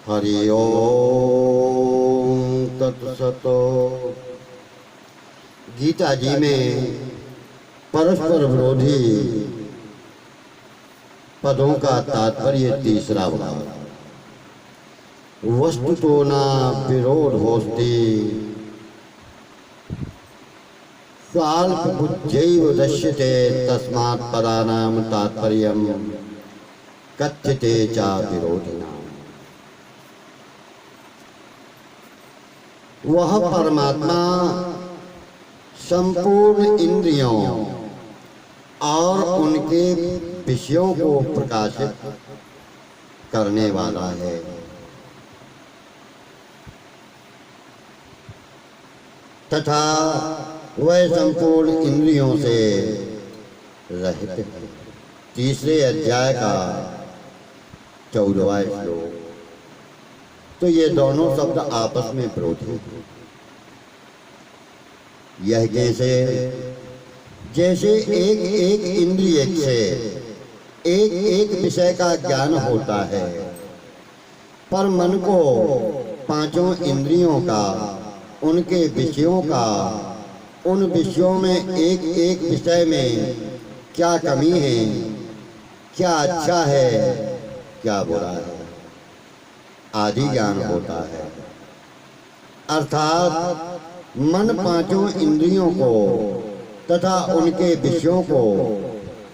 हरि ओम तत्सत। गीता जी में परस्पर विरोधी पदों का तात्पर्य तीसरा भाग। वस्तु तो न विरोध होस्ति स्वाल्प बुद्धैव दश्यते तस्मात् पदानां तात्पर्यं कथ्यते च विरोधिनाम्। वह परमात्मा संपूर्ण इंद्रियों और उनके विषयों को प्रकाशित करने वाला है। तथा वह संपूर्ण इंद्रियों से रहित है। तीसरे अध्याय का 14वां श्लोक। तो ये दोनों शब्द आपस में विरोधी हैं। यह जैसे एक एक इंद्रिय से एक एक विषय का ज्ञान होता है, पर मन को पांचों इंद्रियों का, उनके विषयों का, उन विषयों में एक एक विषय में क्या कमी है, क्या अच्छा है, क्या बुरा है आदि ज्ञान होता है। अर्थात मन पांचों इंद्रियों को तथा उनके विषयों को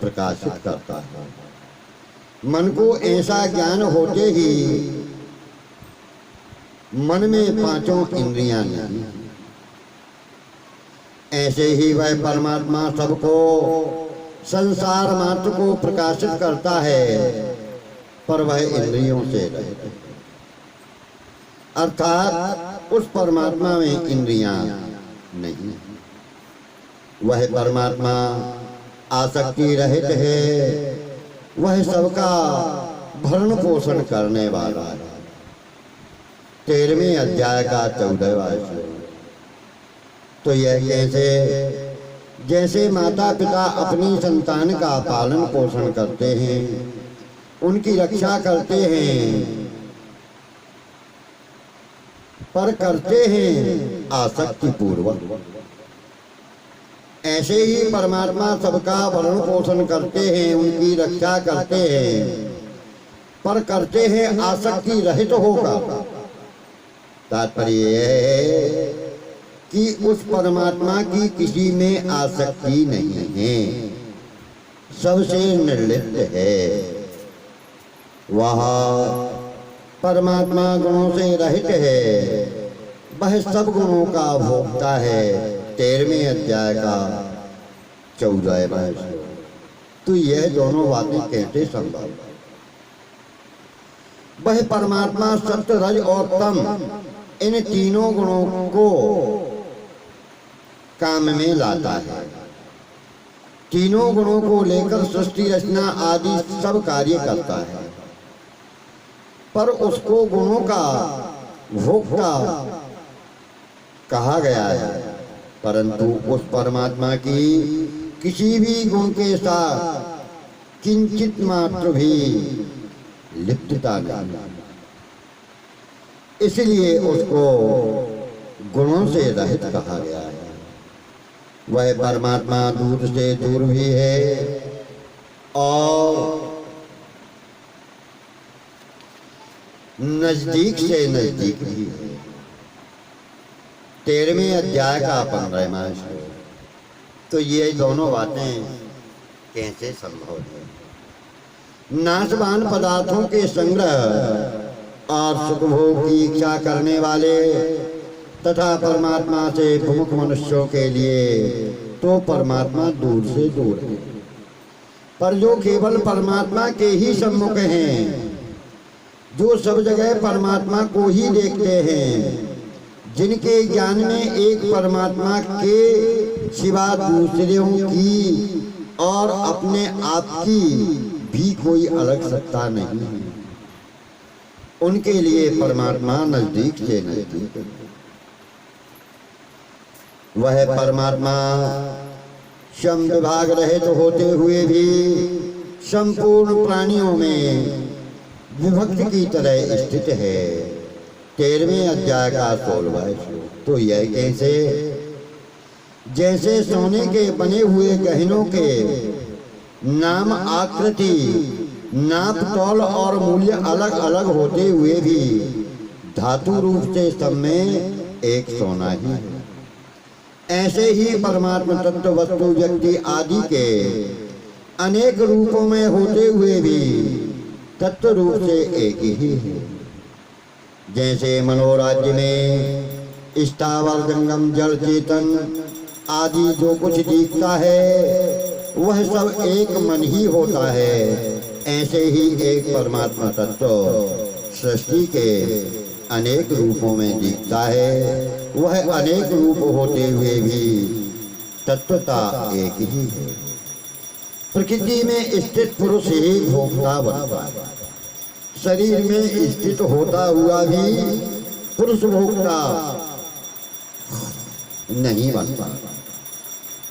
प्रकाशित करता है। मन को ऐसा ज्ञान होते ही मन में पांचों इंद्रियां नहीं। ऐसे ही वह परमात्मा सबको, संसार मात्र को प्रकाशित करता है, पर वह इंद्रियों से रहित है। अर्थात उस परमात्मा में इंद्रियां नहीं। वह परमात्मा आसक्ति रहित है। वह सबका भरण पोषण करने वाला है। 13वें अध्याय का 14वां श्लोक। तो यह जैसे माता पिता अपनी संतान का पालन पोषण करते हैं, उनकी रक्षा करते हैं, पर करते हैं आसक्ति पूर्वक, ऐसे ही परमात्मा सबका भरण पोषण करते हैं, उनकी रक्षा करते हैं, पर करते हैं आसक्ति रहित होकर। तात्पर्य यह है कि उस परमात्मा की किसी में आसक्ति नहीं है, सबसे निर्लिप्त है। वह परमात्मा गुणों से रहित है। वह सब गुणों का भोक्ता है। 13वें अध्याय का 14वां श्लोक। तो यह दोनों बातें कैसे संभव? वह परमात्मा सत्य, रज और तम, इन तीनों गुणों को काम में लाता है। तीनों गुणों को लेकर सृष्टि रचना आदि सब कार्य करता है, पर उसको गुणों का भोक्ता कहा गया है। परंतु उस परमात्मा की किसी भी गुण के साथ किंचित मात्र भी लिप्तता नहीं, इसलिए उसको गुणों से रहित कहा गया है। वह परमात्मा दूर से दूर भी है और नजदीक से नजदीक भी है। 13वें अध्याय का 15वां श्लोक। तो ये दोनों बातें कैसे संभव है? नाशवान पदार्थों के संग्रह और सुखभोग की इच्छा करने वाले तथा परमात्मा से विमुख मनुष्यों के लिए तो परमात्मा दूर से दूर है, पर जो केवल परमात्मा के ही सम्मुख हैं, जो सब जगह परमात्मा को ही देखते हैं, जिनके ज्ञान में एक परमात्मा के सिवा दूसरों की और अपने आप की भी कोई अलग सत्ता नहीं है, उनके लिए परमात्मा नजदीक से नजदीक है। वह परमात्मा सम विभाग रहित होते हुए भी संपूर्ण प्राणियों में विभक्ति की तरह स्थित है। 13वें अध्याय का 16वां श्लोक। तो यह कैसे? जैसे सोने के बने हुए गहनों के नाम, आकृति, नाप तौल और मूल्य अलग अलग होते हुए भी धातु रूप से सब में एक सोना ही है, ऐसे ही परमात्मा तत्व, वस्तु, व्यक्ति आदि के अनेक रूपों में होते हुए भी तत्व रूप से एक ही है। जैसे मनोराज्य में स्थावर, जंगम, जड़, चेतन आदि जो कुछ दिखता है वह सब एक मन ही होता है, ऐसे ही एक परमात्मा तत्व सृष्टि के अनेक रूपों में दिखता है, वह अनेक रूप होते हुए भी तत्वता एक ही है। प्रकृति में स्थित पुरुष ही भोक्ता बनता है, शरीर में स्थित होता हुआ भी पुरुष भोक्ता नहीं बनता।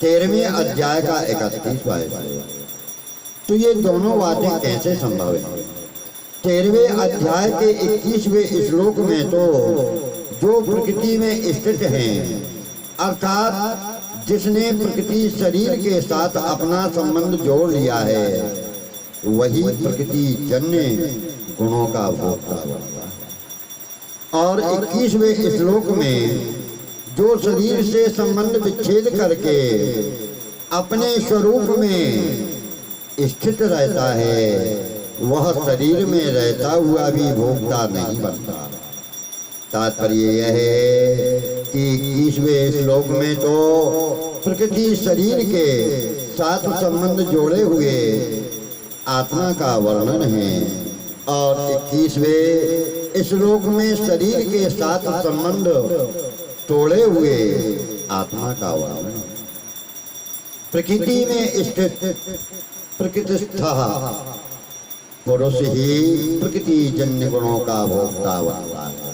13वें अध्याय का 31वां श्लोक। तो ये दोनों बातें कैसे संभव है? 13वें अध्याय के 21वें श्लोक में तो जो प्रकृति में स्थित हैं, अर्थात जिसने प्रकृति शरीर के साथ अपना संबंध जोड़ लिया है, वही प्रकृति जन्य गुणों का भोक्ता बनता है। और 21वें श्लोक में जो शरीर से संबंध विच्छेद करके अपने स्वरूप में स्थित रहता है, वह शरीर में रहता हुआ भी भोक्ता नहीं बनता। तात्पर्य यह है कि 21वें श्लोक में तो प्रकृति शरीर के साथ संबंध जोड़े हुए आत्मा का वर्णन है, और 21वें श्लोक में शरीर के साथ संबंध तोड़े हुए आत्मा का वर्णन। प्रकृति में स्थित प्रकृतिस्थ पुरुष ही प्रकृति जन्य गुणों का भोक्ता बनता है।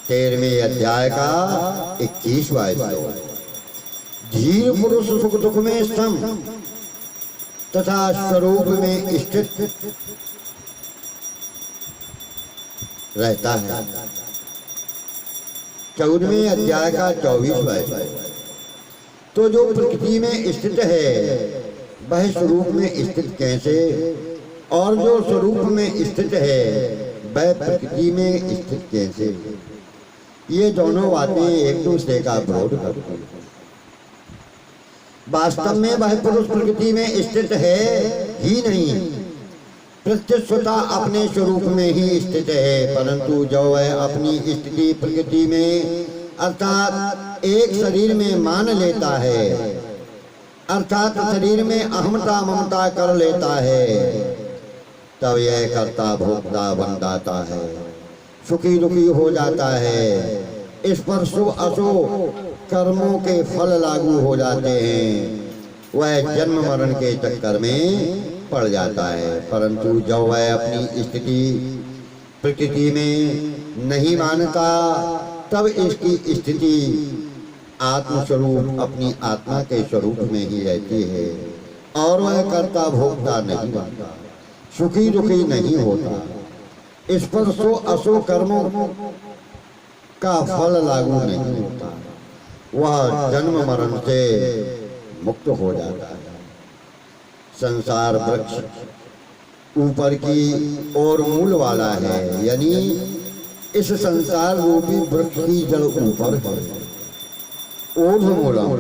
13वें अध्याय का 21वां श्लोक। धीर पुरुष सुख दुख में सम तथा स्वरूप में स्थित रहता है। 14वें अध्याय का 24वां श्लोक। तो जो प्रकृति में स्थित है वह स्वरूप में स्थित कैसे, और जो स्वरूप में स्थित है वह प्रकृति में स्थित कैसे? ये दोनों बातें एक दूसरे का विरोध करती हैं। वास्तव में वह पुरुष प्रकृति में स्थित है ही नहीं, प्रत्युत अपने स्वरूप में ही स्थित है, परंतु जो वह अपनी स्थिति प्रकृति में अर्थात एक शरीर में मान लेता है, अर्थात शरीर में अहमता ममता कर लेता है, तब यह कर्ता भोक्ता बन जाता है, सुखी दुखी हो जाता है। इस पर शुभ अशुभ कर्मों के फल लागू हो जाते हैं, वह जन्म मरण के चक्कर में पड़ जाता है। परंतु जब वह अपनी स्थिति प्रकृति में नहीं मानता, तब इसकी स्थिति आत्मस्वरूप अपनी आत्मा के स्वरूप में ही रहती है, और वह कर्ता भोक्ता नहीं बनता, सुखी दुखी नहीं होता। इस पर सो असो कर्मों का फल लागू नहीं होता, वह जन्म मरण से मुक्त हो जाता है। संसार वृक्ष ऊपर की ओर मूल वाला है, यानी इस संसार रूपी वृक्ष की जड़ ऊपर है। ऊर्ध्वमूलम्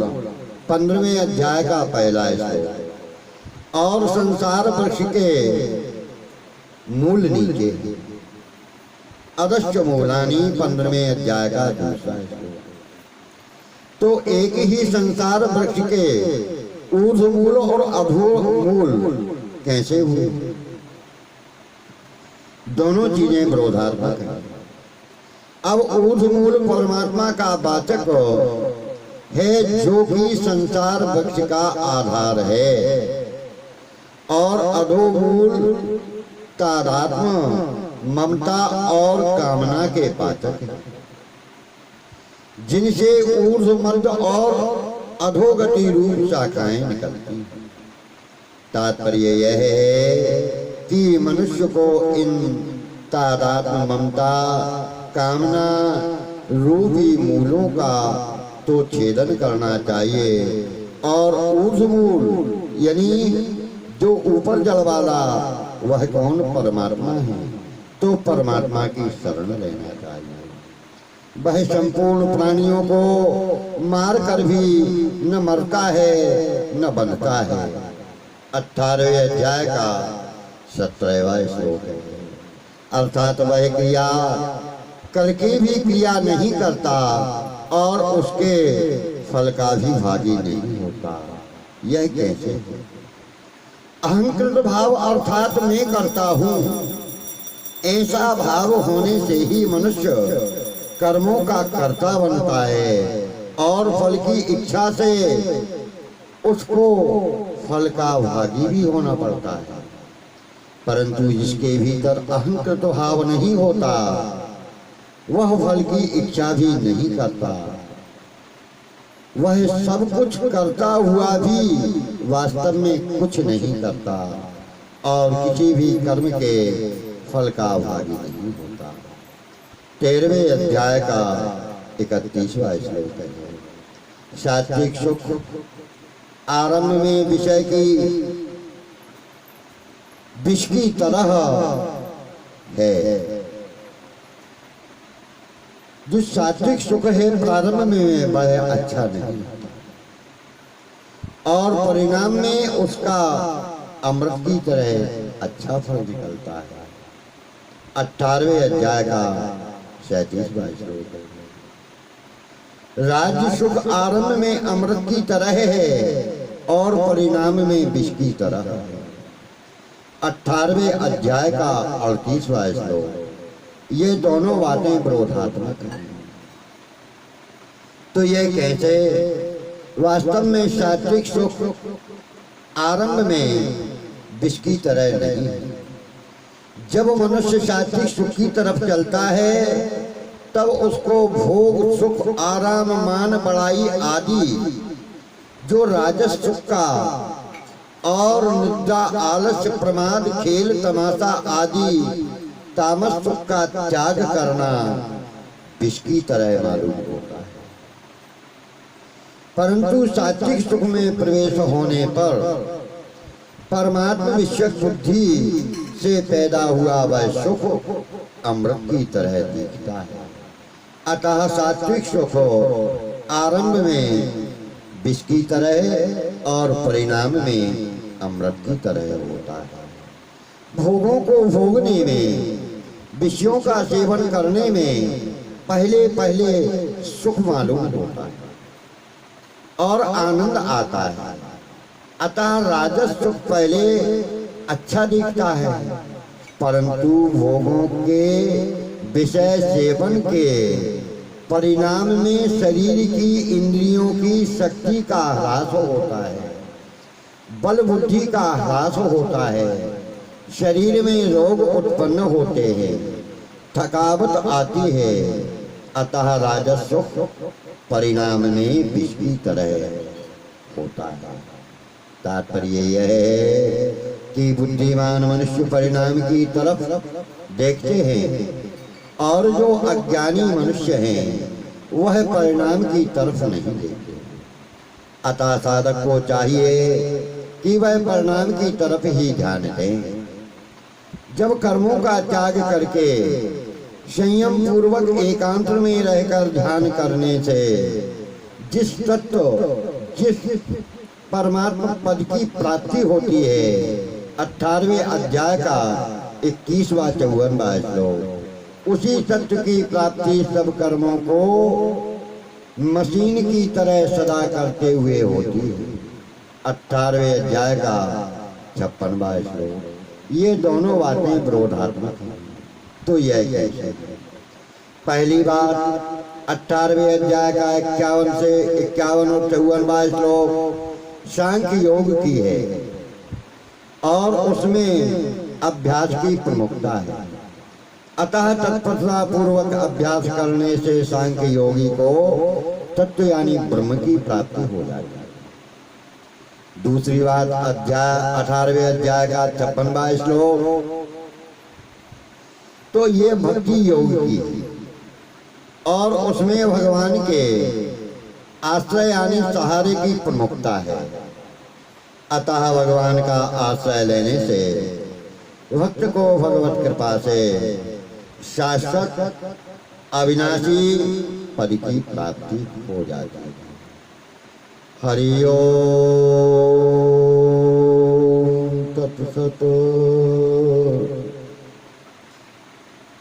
15वें अध्याय का पहला श्लोक। और संसार वृक्ष के मूल नीचे अधश्च मूलानि 15वें अध्याय का दूसरा श्लोक। तो एक ही संसार वृक्ष के ऊर्ध्वमूल और अधोमूल कैसे हुए? दोनों चीजें विरोधात्मक हैं। अब ऊर्ध्वमूल परमात्मा का वाचक है, जो कि संसार वृक्ष का आधार है, और अधोमूल तादात्म्य ममता और कामना के पाचक है, जिनसे ऊर्ध्व मध्य और अधोगति रूप शाखाएं निकलती हैं। तात्पर्य यह है कि मनुष्य को इन तादात्म्य ममता कामना रूपी मूलों का तो छेदन करना चाहिए और ऊर्ध्वमूल यानी जो ऊपर जल वाला वह कौन परमात्मा है, तो परमात्मा की शरण लेना चाहिए। वह संपूर्ण प्राणियों को मार कर भी न मरता है न बनता है। 18वें अध्याय का 17वां श्लोक है। अर्थात वह क्रिया करके भी क्रिया नहीं करता और उसके फल का भी भागी नहीं होता। यह कैसे है? अहंकृत भाव अर्थात मैं करता हूँ, ऐसा भाव होने से ही मनुष्य कर्मों का कर्ता बनता है और फल की इच्छा से उसको फल का भागी भी होना पड़ता है। परंतु जिसके भीतर अहंकृत भाव नहीं होता वह फल की इच्छा भी नहीं करता, वह सब कुछ करता हुआ भी वास्तव में कुछ नहीं करता और किसी भी कर्म के फल का भागी नहीं होता। 13वें अध्याय का 31वां श्लोक है। सात्विक सुख आरंभ में विषय की विष की तरह है। जो सात्विक सुख है प्रारंभ में वह अच्छा नहीं और परिणाम में उसका अमृत की तरह अच्छा फल निकलता है। 18वें अध्याय का 37वां श्लोक है। राज्य सुख आरंभ में अमृत की तरह है और परिणाम में विष की तरह है। 18वें अध्याय का 38वां श्लोक। ये दोनों बातें विरोधात्मक हैं। तो ये कैसे? वास्तव में सात्विक सुख आरंभ में विष की तरह नहीं है। जब मनुष्य सात्विक सुख की तरफ चलता है तब उसको भोग सुख आराम मान बड़ाई आदि जो राजस सुख का और निद्रा आलस्य प्रमाद खेल तमाशा आदि तामस सुख का त्याग करना विष की तरह मालूम होता है। परंतु सात्विक सुख में प्रवेश होने पर परमात्मा विषयक बुद्धि से पैदा हुआ वह सुख अमृत की तरह दिखता है। अतः सात्विक सुख आरंभ में विष की तरह और परिणाम में अमृत की तरह होता है। भोगों को भोगने में, विषयों का सेवन करने में पहले पहले सुख मालूम होता है और आनंद आता है। अतः राजस सुख पहले अच्छा दिखता है, परंतु भोगों के विषय सेवन के परिणाम में शरीर की इंद्रियों की शक्ति का ह्रास होता है, बल बुद्धि का ह्रास होता है, शरीर में रोग उत्पन्न होते हैं, थकावट आती है। अतः राजस सुख परिणाम में विष की तरह होता है। तात्पर्य यह है कि बुद्धिमान मनुष्य परिणाम की तरफ देखते हैं और जो अज्ञानी मनुष्य हैं वह परिणाम की तरफ नहीं देखते। अतः साधक को चाहिए कि वह परिणाम की तरफ ही ध्यान दें। जब कर्मों का त्याग करके संयम पूर्वक एकांत में रहकर ध्यान करने से जिस तत्व जिस परमात्मा पद की प्राप्ति होती है, 18वें अध्याय का 21वां 54वां श्लोक, उसी तत्व की प्राप्ति सब कर्मों को मशीन की तरह सदा करते हुए होती है। 18वें अध्याय का 56वां श्लोक। ये दोनों बातें विरोधात्मक हैं। तो यह कैसे? पहली बात 18वें अध्याय का 51 से 51 और 54वां श्लोक सांख्य योग की है और उसमें अभ्यास की प्रमुखता है। अतः तत्परता पूर्वक अभ्यास करने से सांख्य योगी को तत्व यानी ब्रह्म की प्राप्ति हो जाती है। दूसरी बात 18वें अध्याय का 56वां श्लोक, तो ये भक्ति योग की है और उसमें भगवान के आश्रय यानी सहारे की प्रमुखता है। अतः भगवान का आश्रय लेने से भक्त को भगवत कृपा से शाश्वत अविनाशी पद की प्राप्ति हो जाती है। हरि ओम तत्सत।